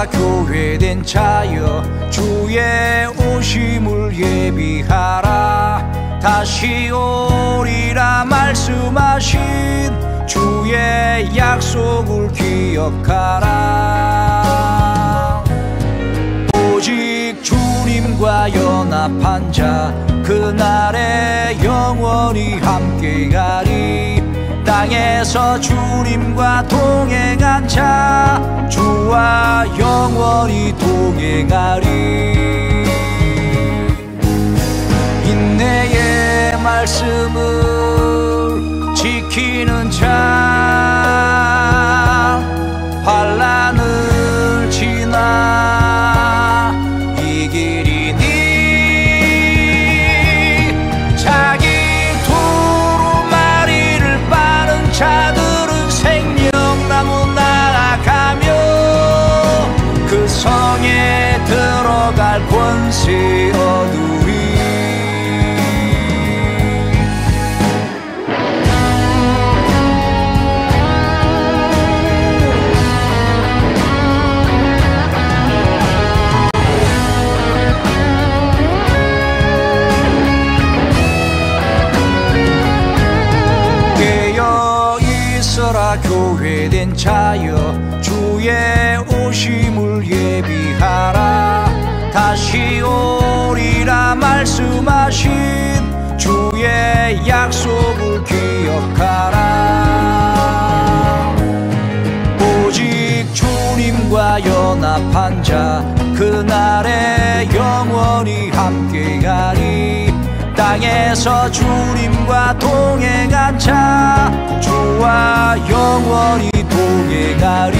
있으라 교회된 자여 주의 오심을 예비하라. 다시 오리라 말씀하신 주의 약속을 기억하라. 오직 주님과 연합한 자 그날에 영원히 함께하리. 땅에서 주님과 동행한 자 주와 영원히 동행하리. 인내의 말씀을 지키는 자 환난을 지나 이기리니. 자기 두루마리를 빠는 자들은 생명나무 나아가며 그 성에 들어갈 권세 얻으리. 교회된 자여 주의 오심을 예비하라. 다시 오리라 말씀하신 주의 약속을 기억하라. 오직 주님과 연합한 자 그날에 영원히 함께하리. 땅에서 주님과 동행한 자 주와 영원히 동행하리.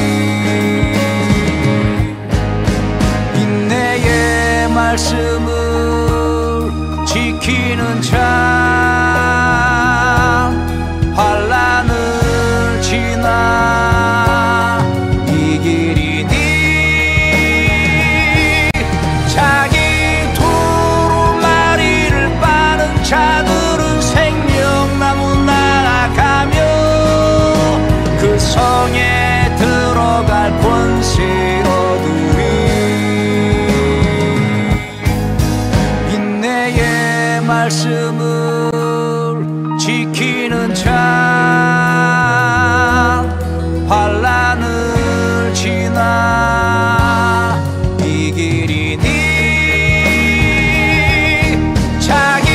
인내의 말씀을 지키는 자 환난을 지나 이기리니. 자기 두루마리를 빠는 자들은 생명나무 나아가며 그 성에 들어갈 권세 얻으리. 인내의 말씀을 지키는 자 환난을 지나 이기리니. 자기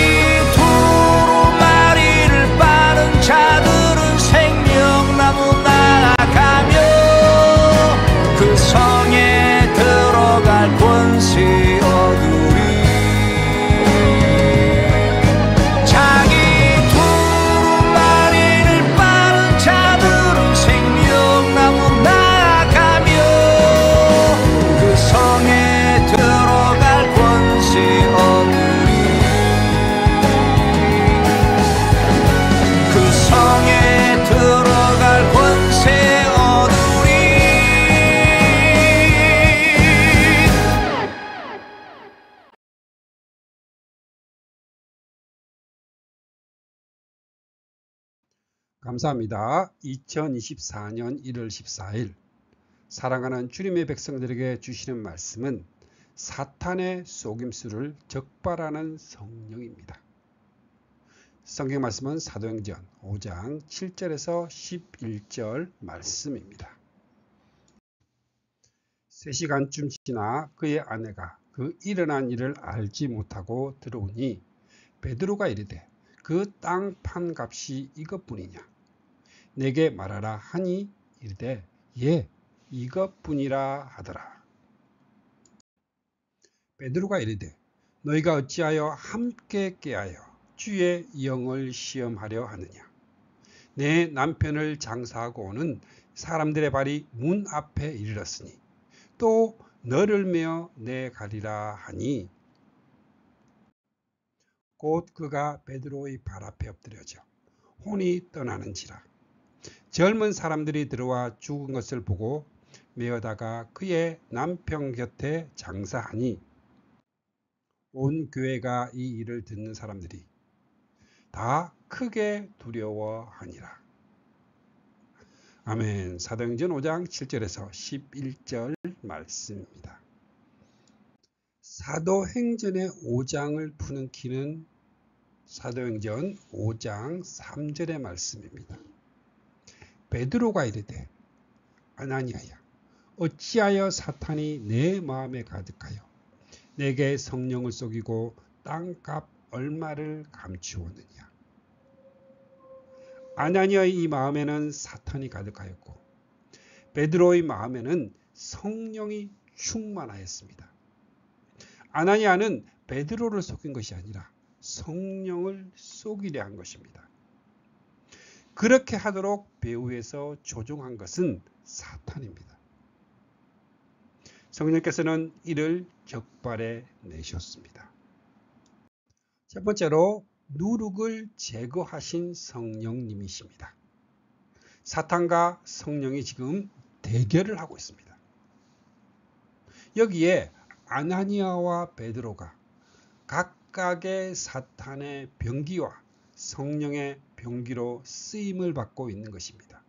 두루마리를 빠는 자들은 생명나무 나아가며 그 성에 들어갈 권세 얻으리. 자기 두루마리를 빠는 자들은 생명나무 나아가며 그 성에 들어갈 권세 얻으리. 그 성에 들어갈 권세 얻으리. 감사합니다. 2024년 1월 14일 사랑하는 주님의 백성들에게 주시는 말씀은 사탄의 속임수를 적발하는 성령입니다. 성경 말씀은 사도행전 5장 7절에서 11절 말씀입니다. 3시간쯤 지나 그의 아내가 그 일어난 일을 알지 못하고 들어오니 베드로가 이르되 그 땅 판 값이 이것뿐이냐 내게 말하라 하니 이르되 예 이것뿐이라 하더라. 베드로가 이르되 너희가 어찌하여 함께 깨하여 주의 영을 시험하려 하느냐. 내 남편을 장사하고 오는 사람들의 발이 문 앞에 이르렀으니 또 너를 메어 내가리라 하니 곧 그가 베드로의 발 앞에 엎드려져 혼이 떠나는지라. 젊은 사람들이 들어와 죽은 것을 보고 메어다가 그의 남편 곁에 장사하니 온 교회가 이 일을 듣는 사람들이 다 크게 두려워하니라. 아멘. 사도행전 5장 7절에서 11절 말씀입니다. 사도행전의 5장을 푸는 키는 사도행전 5장 3절의 말씀입니다. 베드로가 이르되 아나니아야 어찌하여 사탄이 내 마음에 가득하여 내게 성령을 속이고 땅값 얼마를 감추었느냐. 아나니아의 이 마음에는 사탄이 가득하였고 베드로의 마음에는 성령이 충만하였습니다. 아나니아는 베드로를 속인 것이 아니라 성령을 속이려 한 것입니다. 그렇게 하도록 배후에서 조종한 것은 사탄입니다. 성령께서는 이를 적발해 내셨습니다. 첫 번째로 누룩을 제거하신 성령님이십니다. 사탄과 성령이 지금 대결을 하고 있습니다. 여기에 아나니아와 베드로가 각각의 사탄의 병기와 성령의 병기로 쓰임을 받고 있는 것입니다.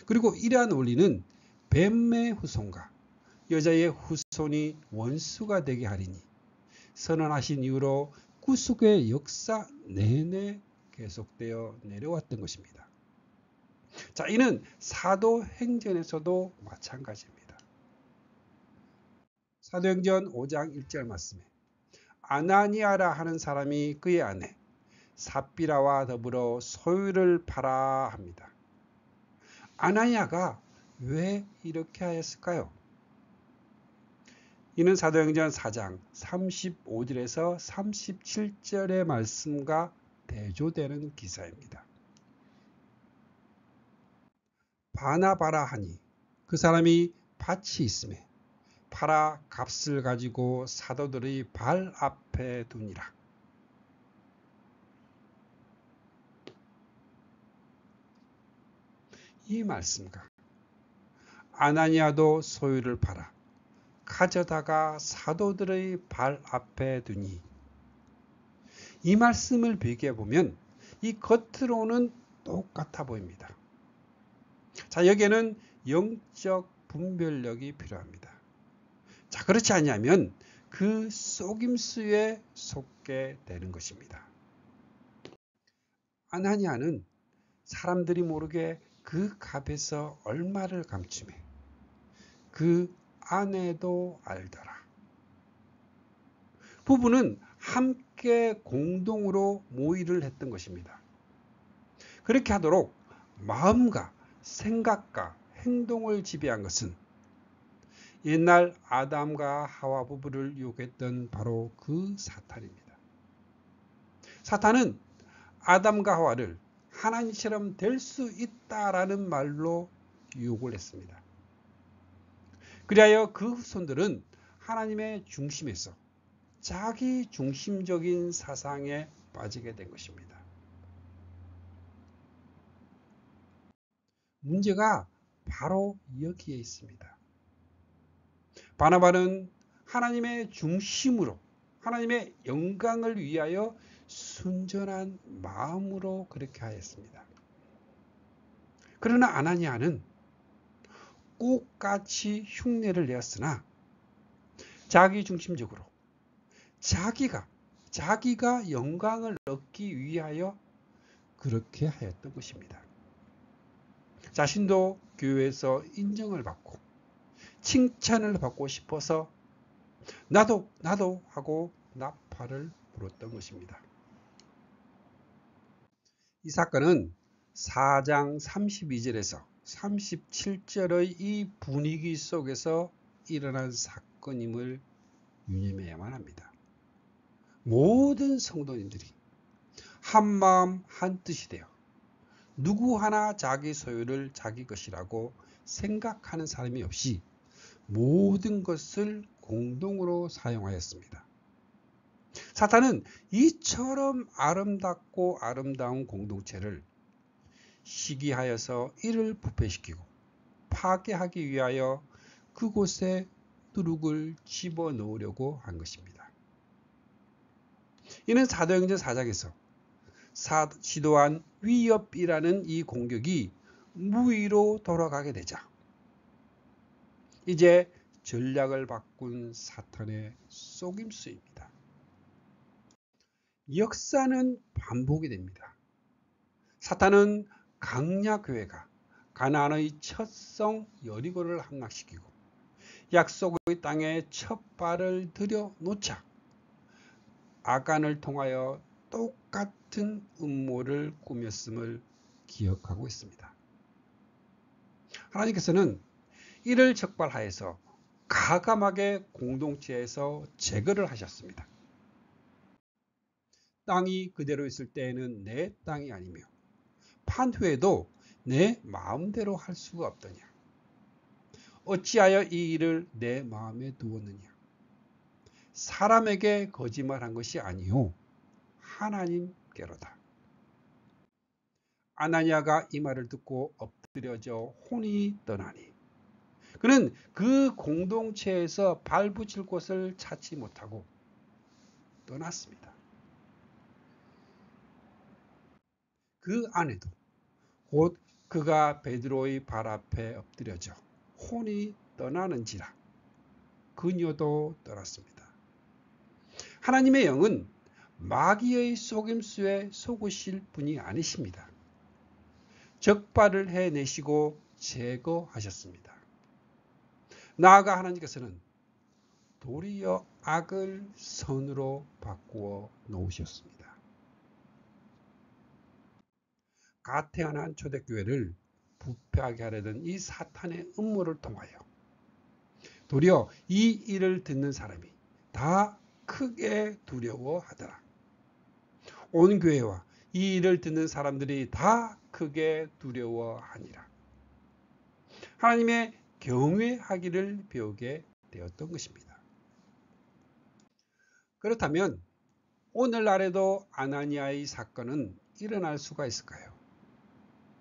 그리고 이러한 원리는 뱀의 후손과 여자의 후손이 원수가 되게 하리니 선언하신 이후로 구속의 역사 내내 계속되어 내려왔던 것입니다. 자, 이는 사도행전에서도 마찬가지입니다. 사도행전 5장 1절 말씀에 아나니아라 하는 사람이 그의 아내 삽비라와 더불어 소유를 팔아 합니다. 아나니아가 왜 이렇게 하였을까요? 이는 사도행전 4장 35절에서 37절의 말씀과 대조되는 기사입니다. 바나바라 하니 그 사람이 밭이 있음에 팔아 값을 가지고 사도들의 발 앞에 두니라. 이 말씀과 아나니아도 소유를 팔아 가져다가 사도들의 발 앞에 두니, 이 말씀을 비교해 보면 이 겉으로는 똑같아 보입니다. 자, 여기에는 영적 분별력이 필요합니다. 자, 그렇지 않냐면 그 속임수에 속게 되는 것입니다. 아나니아는 사람들이 모르게 그 값에서 얼마를 감추매 그 아내도 알더라. 부부는 함께 공동으로 모의를 했던 것입니다. 그렇게 하도록 마음과 생각과 행동을 지배한 것은 옛날 아담과 하와 부부를 유혹했던 바로 그 사탄입니다. 사탄은 아담과 하와를 하나님처럼 될 수 있다라는 말로 유혹을 했습니다. 그리하여 그 후손들은 하나님의 중심에서 자기 중심적인 사상에 빠지게 된 것입니다. 문제가 바로 여기에 있습니다. 바나바는 하나님의 중심으로 하나님의 영광을 위하여 순전한 마음으로 그렇게 하였습니다. 그러나 아나니아는 꽃같이 흉내를 내었으나 자기 중심적으로 자기가 영광을 얻기 위하여 그렇게 하였던 것입니다. 자신도 교회에서 인정을 받고 칭찬을 받고 싶어서 나도 하고 나팔을 불었던 것입니다. 이 사건은 4장 32절에서 37절의 이 분위기 속에서 일어난 사건임을 유념해야만 합니다. 모든 성도님들이 한마음 한뜻이 되어 누구 하나 자기 소유를 자기 것이라고 생각하는 사람이 없이 모든 것을 공동으로 사용하였습니다. 사탄은 이처럼 아름답고 아름다운 공동체를 시기하여서 이를 부패시키고 파괴하기 위하여 그곳에 누룩을 집어넣으려고 한 것입니다. 이는 사도행전 4장에서 시도한 위협이라는 이 공격이 무위로 돌아가게 되자 이제 전략을 바꾼 사탄의 속임수입니다. 역사는 반복이 됩니다. 사탄은 강야교회가 가나안의 첫 성 여리고를 함락시키고 약속의 땅에 첫 발을 들여 놓자 아간을 통하여 똑같은 음모를 꾸몄음을 기억하고 있습니다. 하나님께서는 이를 적발하여서 가감하게 공동체에서 제거를 하셨습니다. 땅이 그대로 있을 때에는 내 땅이 아니며 판후에도 내 마음대로 할 수가 없더냐. 어찌하여 이 일을 내 마음에 두었느냐. 사람에게 거짓말한 것이 아니요 하나님께로다. 아나니아가 이 말을 듣고 엎드려져 혼이 떠나니 그는 그 공동체에서 발붙일 곳을 찾지 못하고 떠났습니다. 그 아내도 곧 그가 베드로의 발 앞에 엎드려져 혼이 떠나는지라 그녀도 떠났습니다. 하나님의 영은 마귀의 속임수에 속으실 분이 아니십니다. 적발을 해내시고 제거하셨습니다. 나아가 하나님께서는 도리어 악을 선으로 바꾸어 놓으셨습니다. 갓 태어난 초대교회를 부패하게 하려던 이 사탄의 음모를 통하여 도리어 이 일을 듣는 사람이 다 크게 두려워하더라. 온 교회와 이 일을 듣는 사람들이 다 크게 두려워하니라. 하나님의 경외하기를 배우게 되었던 것입니다. 그렇다면 오늘날에도 아나니아의 사건은 일어날 수가 있을까요?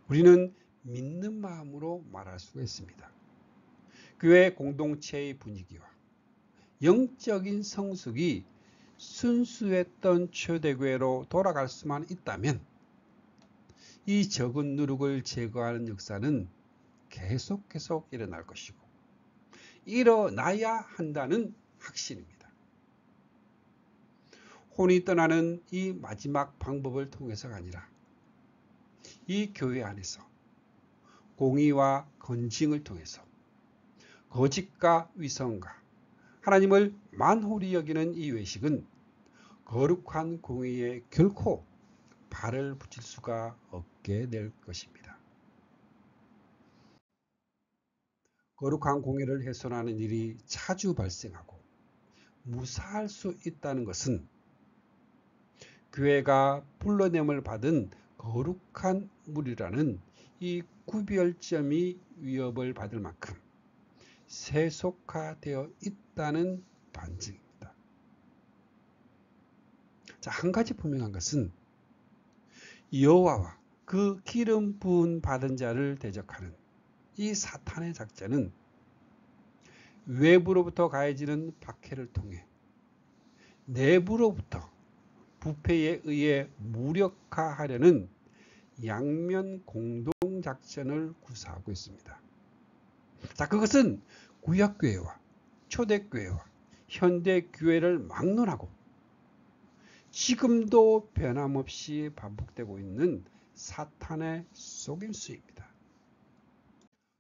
우리는 믿는 마음으로 말할 수가 있습니다. 교회 공동체의 분위기와 영적인 성숙이 순수했던 초대교회로 돌아갈 수만 있다면 이 적은 누룩을 제거하는 역사는 계속 일어날 것이고 일어나야 한다는 확신입니다. 혼이 떠나는 이 마지막 방법을 통해서가 아니라 이 교회 안에서 공의와 건징을 통해서 거짓과 위선과 하나님을 만홀히 여기는 이 외식은 거룩한 공의에 결코 발을 붙일 수가 없게 될 것입니다. 거룩한 공의를 훼손하는 일이 자주 발생하고 무사할 수 있다는 것은 교회가 불러냄을 받은 거룩한 무리라는 이 구별점이 위협을 받을 만큼 세속화되어 있다는 반증입니다. 자, 한 가지 분명한 것은 여호와와 그 기름 부은 받은 자를 대적하는 이 사탄의 작전은 외부로부터 가해지는 박해를 통해 내부로부터 부패에 의해 무력화하려는 양면 공동작전을 구사하고 있습니다. 자, 그것은 구약교회와 초대교회와 현대교회를 막론하고 지금도 변함없이 반복되고 있는 사탄의 속임수입니다.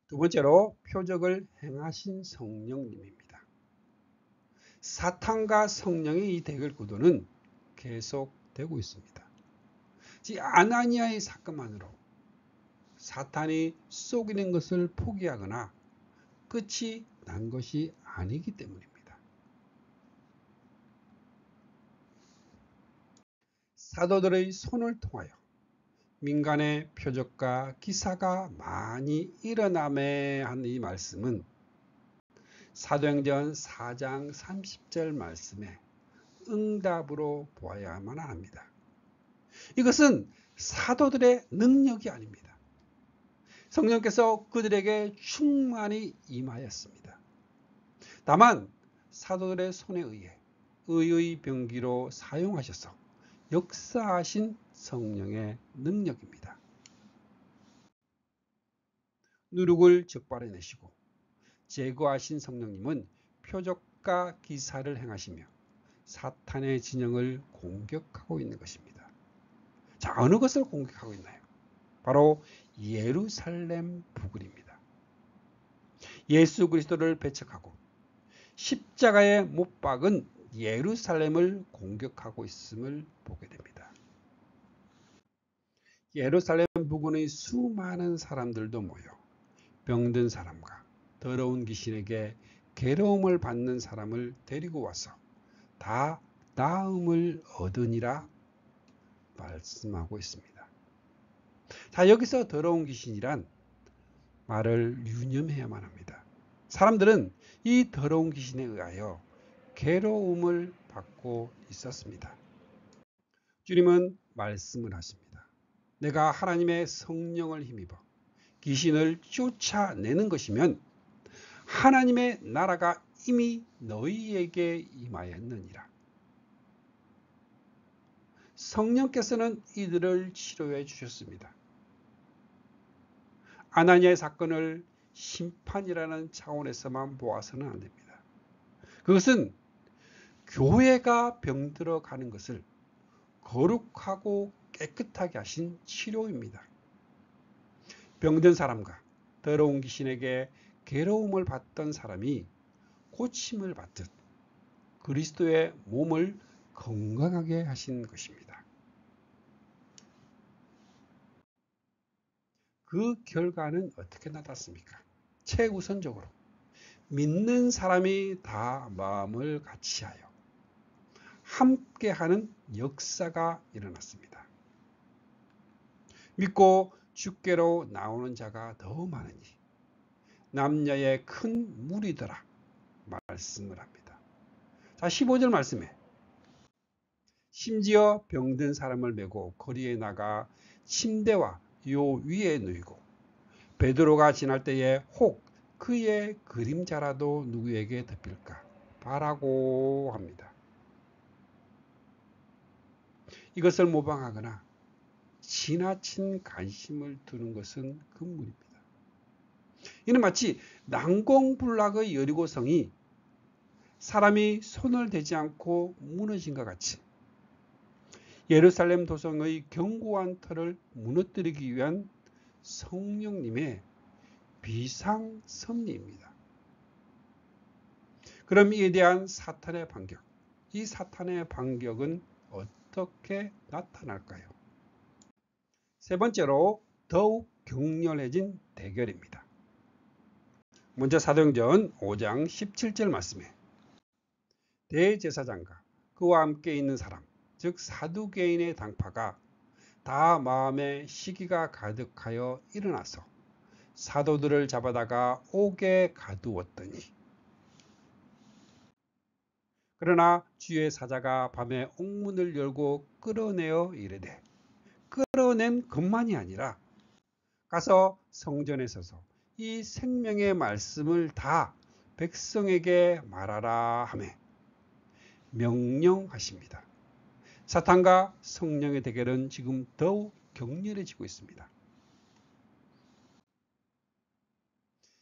두 번째로 표적을 행하신 성령님입니다. 사탄과 성령의 이 대결 구도는 계속되고 있습니다. 아나니아의 사건만으로 사탄이 속이는 것을 포기하거나 끝이 난 것이 아니기 때문입니다. 사도들의 손을 통하여 민간의 표적과 기사가 많이 일어남에 한 이 말씀은 사도행전 4장 30절 말씀에 응답으로 보아야만 합니다. 이것은 사도들의 능력이 아닙니다. 성령께서 그들에게 충만히 임하였습니다. 다만 사도들의 손에 의해 의의 병기로 사용하셔서 역사하신 성령의 능력입니다. 누룩을 적발해내시고 제거하신 성령님은 표적과 기사를 행하시며 사탄의 진영을 공격하고 있는 것입니다. 자, 어느 것을 공격하고 있나요? 바로 예루살렘 부근입니다. 예수 그리스도를 배척하고 십자가에 못 박은 예루살렘을 공격하고 있음을 보게 됩니다. 예루살렘 부근의 수많은 사람들도 모여 병든 사람과 더러운 귀신에게 괴로움을 받는 사람을 데리고 와서 다 나음을 얻으니라 말씀하고 있습니다. 자, 여기서 더러운 귀신이란 말을 유념해야만 합니다. 사람들은 이 더러운 귀신에 의하여 괴로움을 받고 있었습니다. 주님은 말씀을 하십니다. 내가 하나님의 성령을 힘입어 귀신을 쫓아내는 것이면 하나님의 나라가 이미 너희에게 임하였느니라. 성령께서는 이들을 치료해 주셨습니다. 아나니아의 사건을 심판이라는 차원에서만 보아서는 안 됩니다. 그것은 교회가 병들어 가는 것을 거룩하고 깨끗하게 하신 치료입니다. 병든 사람과 더러운 귀신에게 괴로움을 받던 사람이 고침을 받듯 그리스도의 몸을 건강하게 하신 것입니다. 그 결과는 어떻게 나타났습니까? 최우선적으로 믿는 사람이 다 마음을 같이하여 함께하는 역사가 일어났습니다. 믿고 주께로 나오는 자가 더 많으니 남녀의 큰 무리더라 말씀을 합니다. 자, 15절 말씀에 심지어 병든 사람을 메고 거리에 나가 침대와 요 위에 누이고 베드로가 지날 때에 혹 그의 그림자라도 누구에게 덮일까 바라고 합니다. 이것을 모방하거나 지나친 관심을 두는 것은 금물입니다. 이는 마치 난공불락의 여리고성이 사람이 손을 대지 않고 무너진 것 같이 예루살렘 도성의 견고한 터를 무너뜨리기 위한 성령님의 비상섭리입니다. 그럼 이에 대한 사탄의 반격, 이 사탄의 반격은 어떻게 나타날까요? 세 번째로 더욱 격렬해진 대결입니다. 먼저 사도행전 5장 17절 말씀에 대제사장과 그와 함께 있는 사람, 즉 사두개인의 당파가 다 마음에 시기가 가득하여 일어나서 사도들을 잡아다가 옥에 가두었더니 그러나 주의 사자가 밤에 옥문을 열고 끌어내어 이르되 끌어낸 것만이 아니라 가서 성전에 서서 이 생명의 말씀을 다 백성에게 말하라 하매 명령하십니다. 사탄과 성령의 대결은 지금 더욱 격렬해지고 있습니다.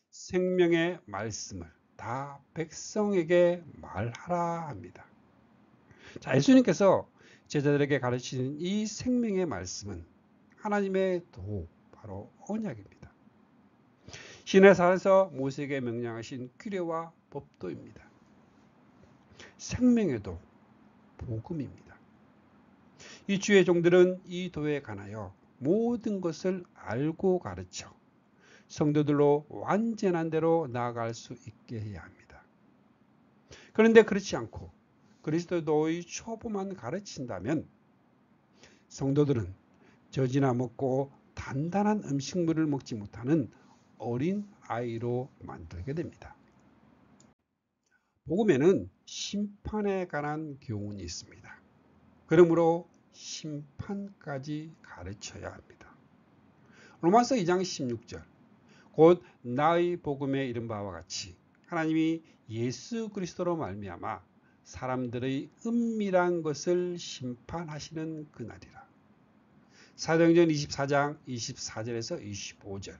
생명의 말씀을 다 백성에게 말하라 합니다. 자, 예수님께서 제자들에게 가르치는 이 생명의 말씀은 하나님의 도, 바로 언약입니다. 시내산에서 모세에게 명령하신 규례와 법도입니다. 생명의 도, 복음입니다. 이 주의 종들은 이 도에 관하여 모든 것을 알고 가르쳐 성도들로 완전한 대로 나아갈 수 있게 해야 합니다. 그런데 그렇지 않고 그리스도의 초보만 가르친다면 성도들은 젖이나 먹고 단단한 음식물을 먹지 못하는 어린 아이로 만들게 됩니다. 복음에는 심판에 관한 교훈이 있습니다. 그러므로 심판까지 가르쳐야 합니다. 로마서 2장 16절 곧 나의 복음에 이른 바와 같이 하나님이 예수 그리스도로 말미암아 사람들의 은밀한 것을 심판하시는 그날이라. 사도행전 24장 24절에서 25절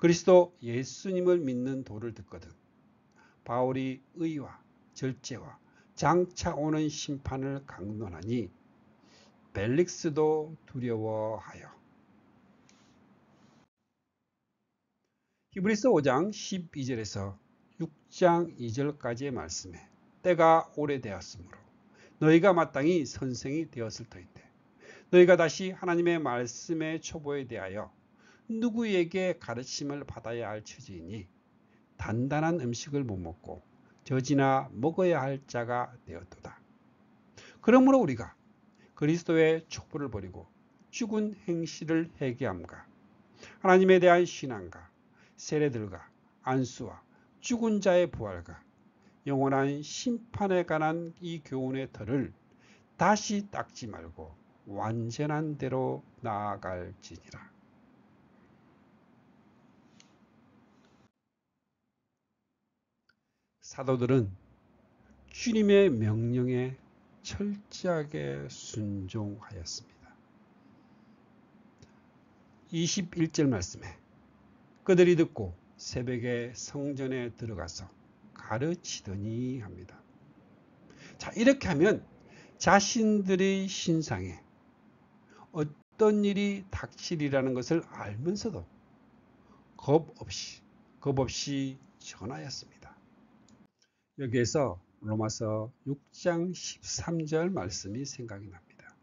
그리스도 예수님을 믿는 도를 듣거든 바울이 의와 절제와 장차 오는 심판을 강론하니 벨릭스도 두려워하여. 히브리서 5장 12절에서 6장 2절까지의 말씀에 때가 오래되었으므로 너희가 마땅히 선생이 되었을 터인데 너희가 다시 하나님의 말씀의 초보에 대하여 누구에게 가르침을 받아야 할 처지이니 단단한 음식을 못 먹고 젖이나 먹어야 할 자가 되었도다. 그러므로 우리가 그리스도의 촉부를 버리고 죽은 행실을 회개함과 하나님에 대한 신앙과 세례들과 안수와 죽은 자의 부활과 영원한 심판에 관한 이 교훈의 틀을 다시 닦지 말고 완전한 대로 나아갈지니라. 사도들은 주님의 명령에 철저하게 순종하였습니다. 21절 말씀에 그들이 듣고 새벽에 성전에 들어가서 가르치더니 합니다. 자, 이렇게 하면 자신들의 신상에 어떤 일이 닥치리라는 것을 알면서도 겁 없이 전하였습니다. 여기에서 로마서 6장 13절 말씀이 생각이 납니다.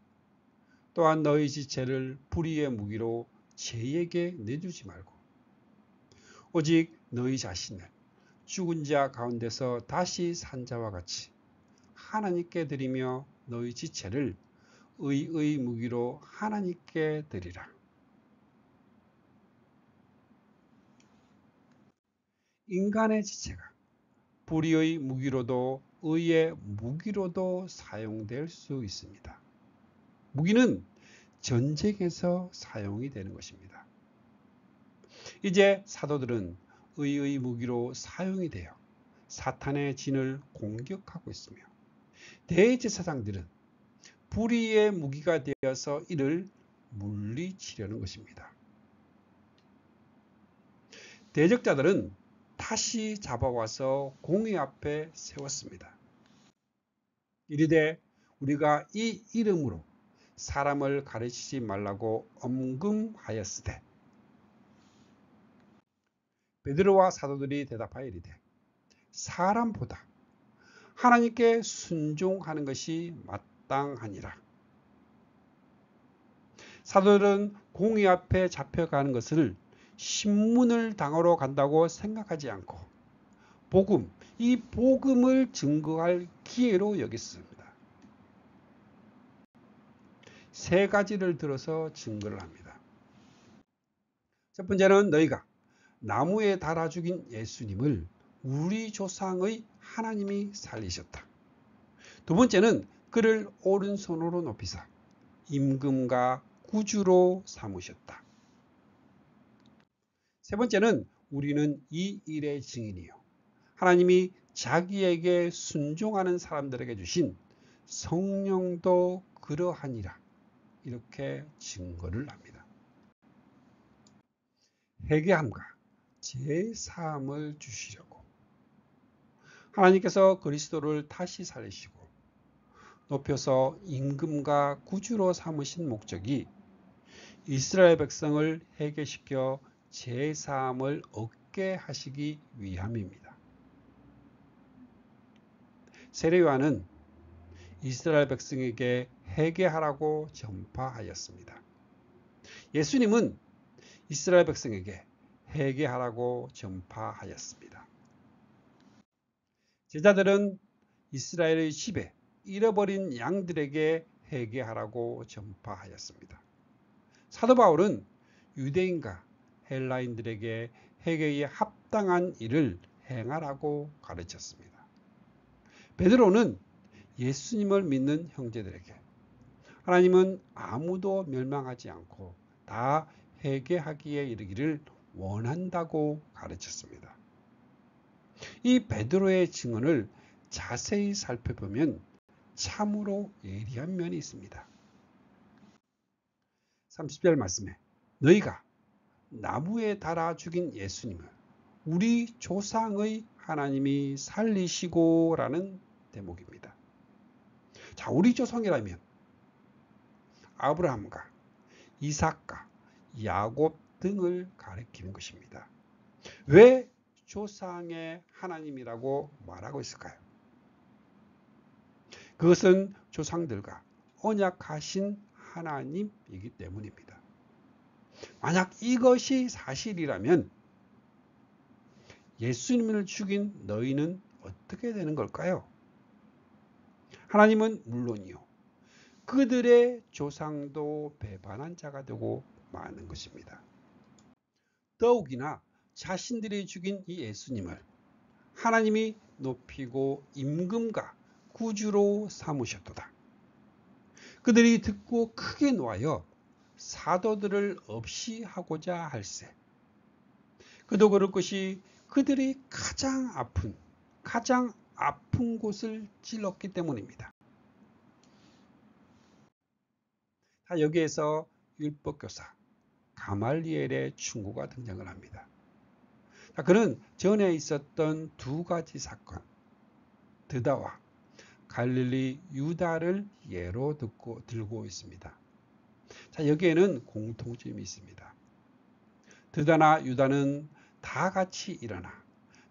또한 너희 지체를 불의의 무기로 죄에게 내주지 말고 오직 너희 자신을 죽은 자 가운데서 다시 산 자와 같이 하나님께 드리며 너희 지체를 의의 무기로 하나님께 드리라. 인간의 지체가 불의의 무기로도 의의 무기로도 사용될 수 있습니다. 무기는 전쟁에서 사용이 되는 것입니다. 이제 사도들은 의의 무기로 사용이 되어 사탄의 진을 공격하고 있으며 대제사장들은 불의의 무기가 되어서 이를 물리치려는 것입니다. 대적자들은 다시 잡아와서 공의 앞에 세웠습니다. 이르되 우리가 이 이름으로 사람을 가르치지 말라고 엄금하였으되 베드로와 사도들이 대답하여 이르되 사람보다 하나님께 순종하는 것이 마땅하니라. 사도들은 공의 앞에 잡혀가는 것을 신문을 당하러 간다고 생각하지 않고 이 복음을 증거할 기회로 여겼습니다. 세 가지를 들어서 증거를 합니다. 첫 번째는 너희가 나무에 달아 죽인 예수님을 우리 조상의 하나님이 살리셨다. 두 번째는 그를 오른손으로 높이사 임금과 구주로 삼으셨다. 세 번째는 우리는 이 일의 증인이요 하나님이 자기에게 순종하는 사람들에게 주신 성령도 그러하니라. 이렇게 증거를 합니다. 회개함과 제사함을 주시려고 하나님께서 그리스도를 다시 살리시고 높여서 임금과 구주로 삼으신 목적이 이스라엘 백성을 회개시켜 제사함을 얻게 하시기 위함입니다. 세례요한은 이스라엘 백성에게 회개하라고 전파하였습니다. 예수님은 이스라엘 백성에게 회개하라고 전파하였습니다. 제자들은 이스라엘의 집에 잃어버린 양들에게 회개하라고 전파하였습니다. 사도 바울은 유대인과 헬라인들에게 회개에 합당한 일을 행하라고 가르쳤습니다. 베드로는 예수님을 믿는 형제들에게 하나님은 아무도 멸망하지 않고 다 회개하기에 이르기를 원한다고 가르쳤습니다. 이 베드로의 증언을 자세히 살펴보면 참으로 예리한 면이 있습니다. 30절 말씀에 너희가 나무에 달아 죽인 예수님을 우리 조상의 하나님이 살리시고 라는 대목입니다. 자, 우리 조상이라면 아브라함과 이삭과 야곱 등을 가리키는 것입니다. 왜 조상의 하나님이라고 말하고 있을까요? 그것은 조상들과 언약하신 하나님이기 때문입니다. 만약 이것이 사실이라면 예수님을 죽인 너희는 어떻게 되는 걸까요? 하나님은 물론이요, 그들의 조상도 배반한 자가 되고 마는 것입니다. 더욱이나 자신들이 죽인 이 예수님을 하나님이 높이고 임금과 구주로 삼으셨도다. 그들이 듣고 크게 놓아여 사도들을 없이 하고자 할세. 그도 그럴 것이 그들이 가장 아픈 곳을 찔렀기 때문입니다. 여기에서 율법교사 가말리엘의 충고가 등장을 합니다. 그는 전에 있었던 두 가지 사건, 드다와 갈릴리 유다를 예로 들고 있습니다. 여기에는 공통점이 있습니다. 드다나 유다는 다 같이 일어나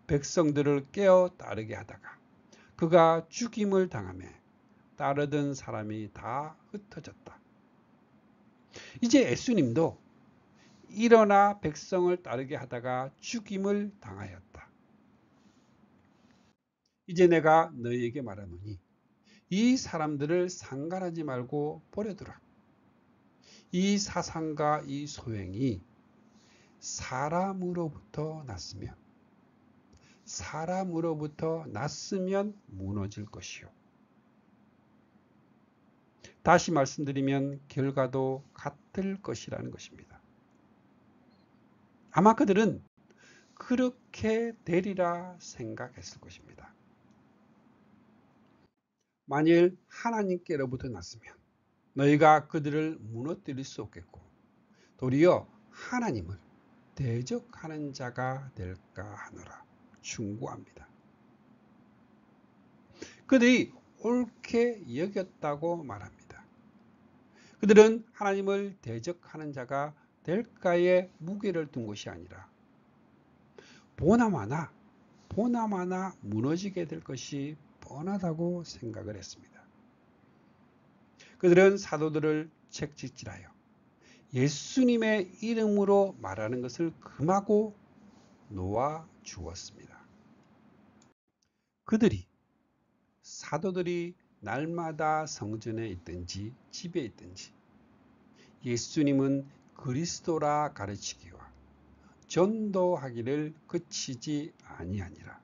백성들을 깨어 따르게 하다가 그가 죽임을 당하며 따르던 사람이 다 흩어졌다. 이제 예수님도 일어나 백성을 따르게 하다가 죽임을 당하였다. 이제 내가 너희에게 말하노니 이 사람들을 상관하지 말고 버려두라. 이 사상과 이 소행이 사람으로부터 났으면 무너질 것이요. 다시 말씀드리면 결과도 같을 것이라는 것입니다. 아마 그들은 그렇게 되리라 생각했을 것입니다. 만일 하나님께로부터 났으면 너희가 그들을 무너뜨릴 수 없겠고 도리어 하나님을 대적하는 자가 될까 하노라 충고합니다. 그들이 옳게 여겼다고 말합니다. 그들은 하나님을 대적하는 자가 될까에 무게를 둔 것이 아니라 보나마나 무너지게 될 것이 뻔하다고 생각을 했습니다. 그들은 사도들을 책짓질하여 예수님의 이름으로 말하는 것을 금하고 놓아 주었습니다. 사도들이 날마다 성전에 있든지 집에 있든지 예수님은 그리스도라 가르치기와 전도하기를 그치지 아니하니라.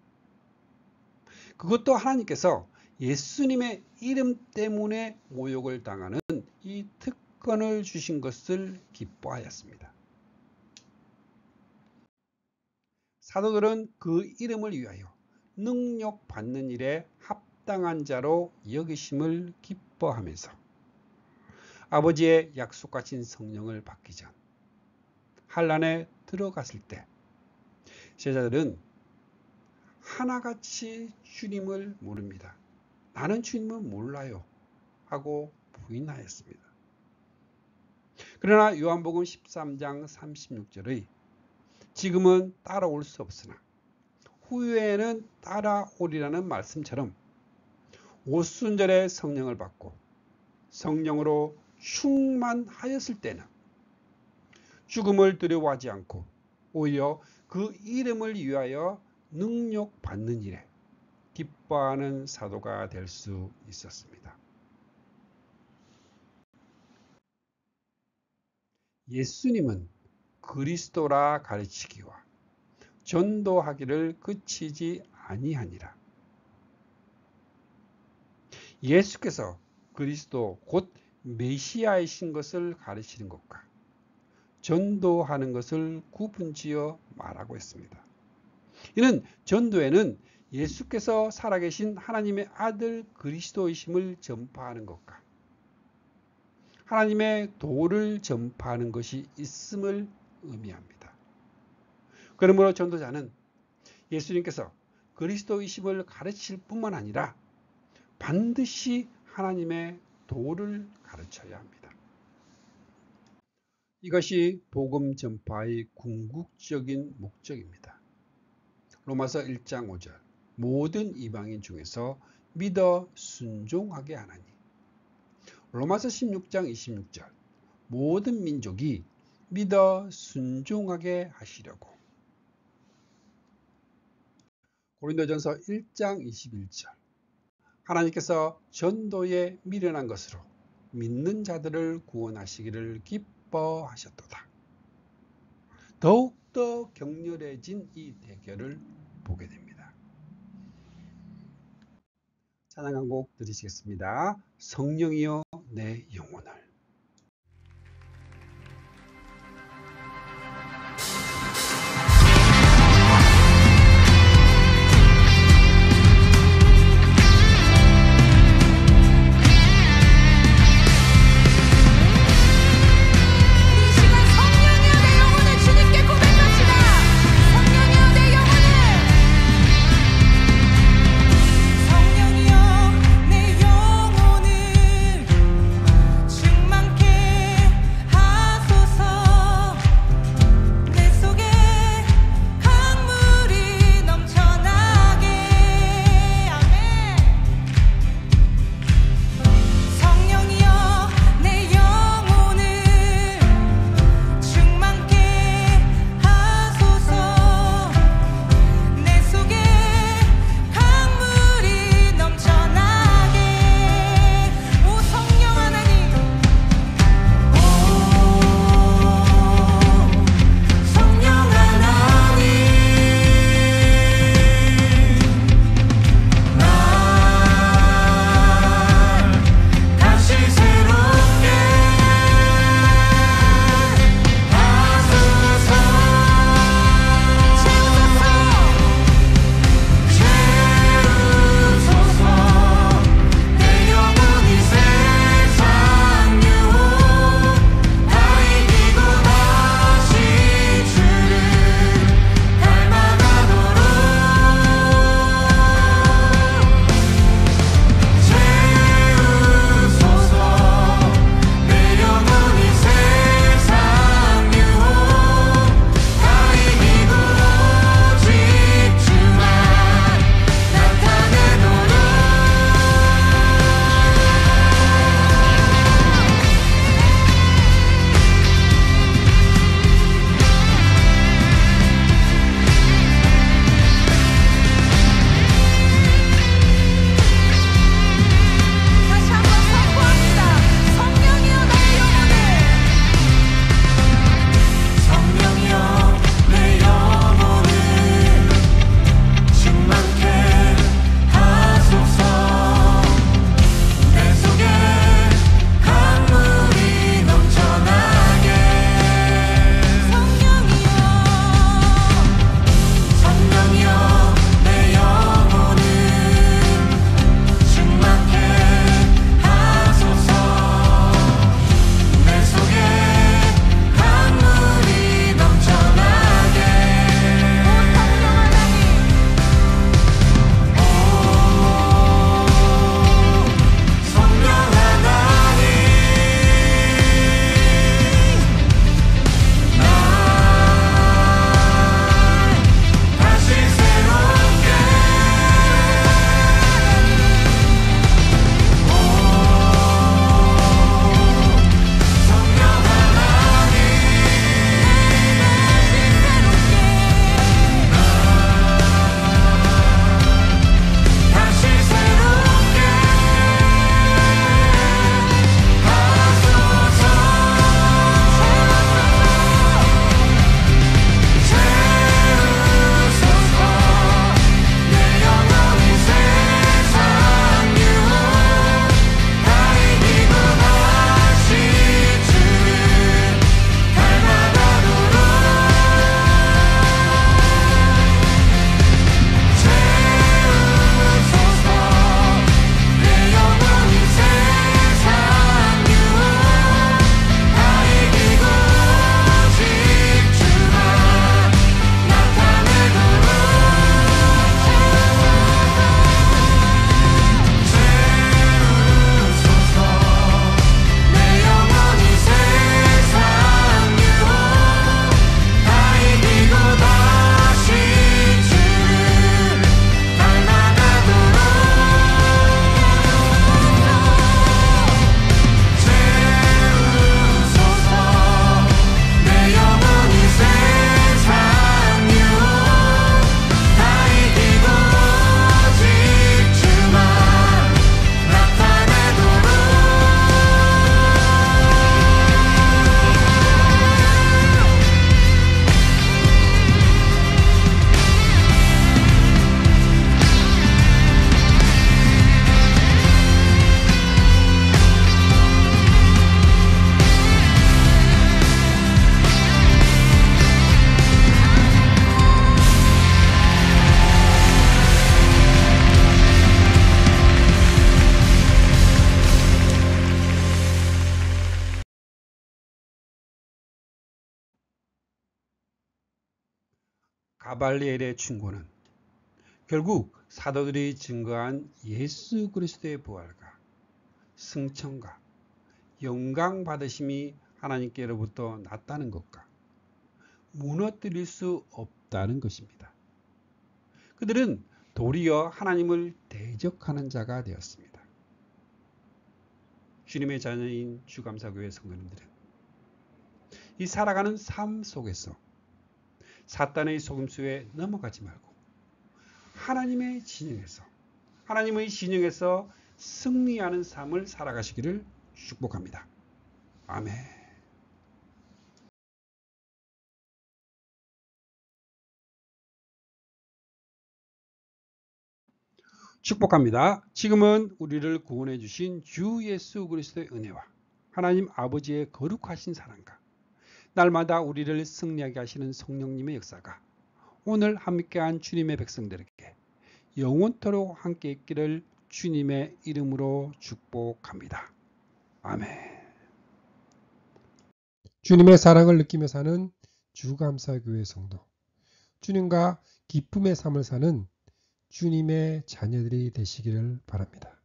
그것도 하나님께서 예수님의 이름 때문에 모욕을 당하는 이 특권을 주신 것을 기뻐하였습니다. 사도들은 그 이름을 위하여 능력받는 일에 합당한 자로 여기심을 기뻐하면서 아버지의 약속하신 성령을 받기 전 환난에 들어갔을 때 제자들은 하나같이 주님을 모릅니다. 나는 주님을 몰라요 하고 부인하였습니다. 그러나 요한복음 13장 36절의 지금은 따라올 수 없으나 후에는 따라오리라는 말씀처럼 오순절에 성령을 받고 성령으로 충만하였을 때는 죽음을 두려워하지 않고 오히려 그 이름을 위하여 능력 받는 일에 기뻐하는 사도가 될 수 있었습니다. 예수님은 그리스도라 가르치기와 전도하기를 그치지 아니하니라. 예수께서 그리스도 곧 메시아이신 것을 가르치는 것과 전도하는 것을 구분지어 말하고 있습니다. 이는 전도에는 예수께서 살아계신 하나님의 아들 그리스도이심을 전파하는 것과 하나님의 도를 전파하는 것이 있음을 의미합니다. 그러므로 전도자는 예수님께서 그리스도이심을 가르칠 뿐만 아니라 반드시 하나님의 도를 가르쳐야 합니다. 이것이 복음 전파의 궁극적인 목적입니다. 로마서 1장 5절 모든 이방인 중에서 믿어 순종하게 하나니. 로마서 16장 26절 모든 민족이 믿어 순종하게 하시려고. 고린도전서 1장 21절 하나님께서 전도에 미련한 것으로 믿는 자들을 구원하시기를 기뻐하셨도다. 더욱더 격렬해진 이 대결을 보게 됩니다. 찬양 한 곡 들으시겠습니다. 성령이여 내 영혼을. 성령이여 내 영혼을 가발리엘의 충고는 결국 사도들이 증거한 예수 그리스도의 부활과 승천과 영광 받으심이 하나님께로부터 났다는 것과 무너뜨릴 수 없다는 것입니다. 그들은 도리어 하나님을 대적하는 자가 되었습니다. 주님의 자녀인 주감사교회 성도님들은 이 살아가는 삶 속에서 사탄의 속임수에 넘어가지 말고 하나님의 진영에서 승리하는 삶을 살아가시기를 축복합니다. 아멘. 축복합니다. 지금은 우리를 구원해 주신 주 예수 그리스도의 은혜와 하나님 아버지의 거룩하신 사랑과 날마다 우리를 승리하게 하시는 성령님의 역사가 오늘 함께한 주님의 백성들에게 영원토록 함께 있기를 주님의 이름으로 축복합니다. 아멘. 주님의 사랑을 느끼며 사는 주감사교회 성도, 주님과 기쁨의 삶을 사는 주님의 자녀들이 되시기를 바랍니다.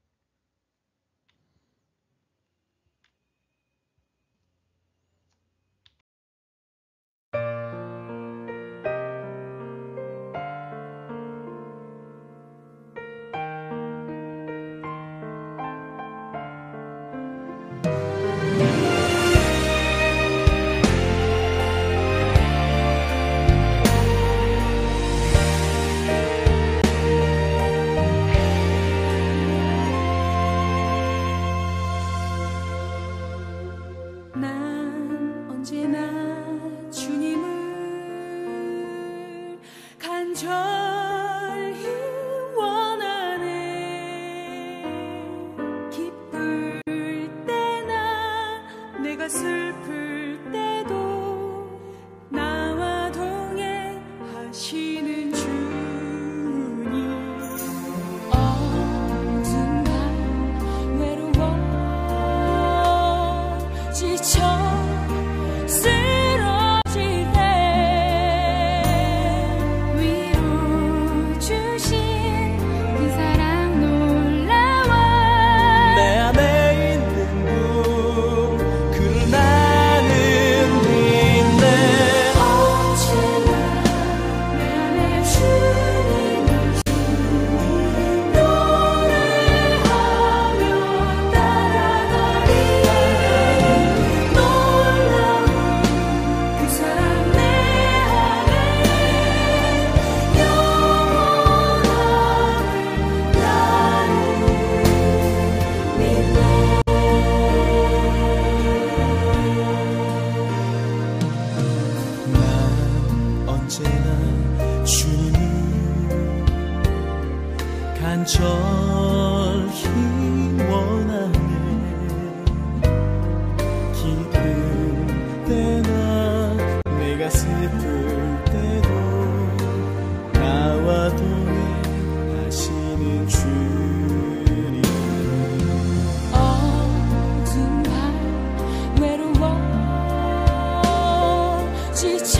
지쳐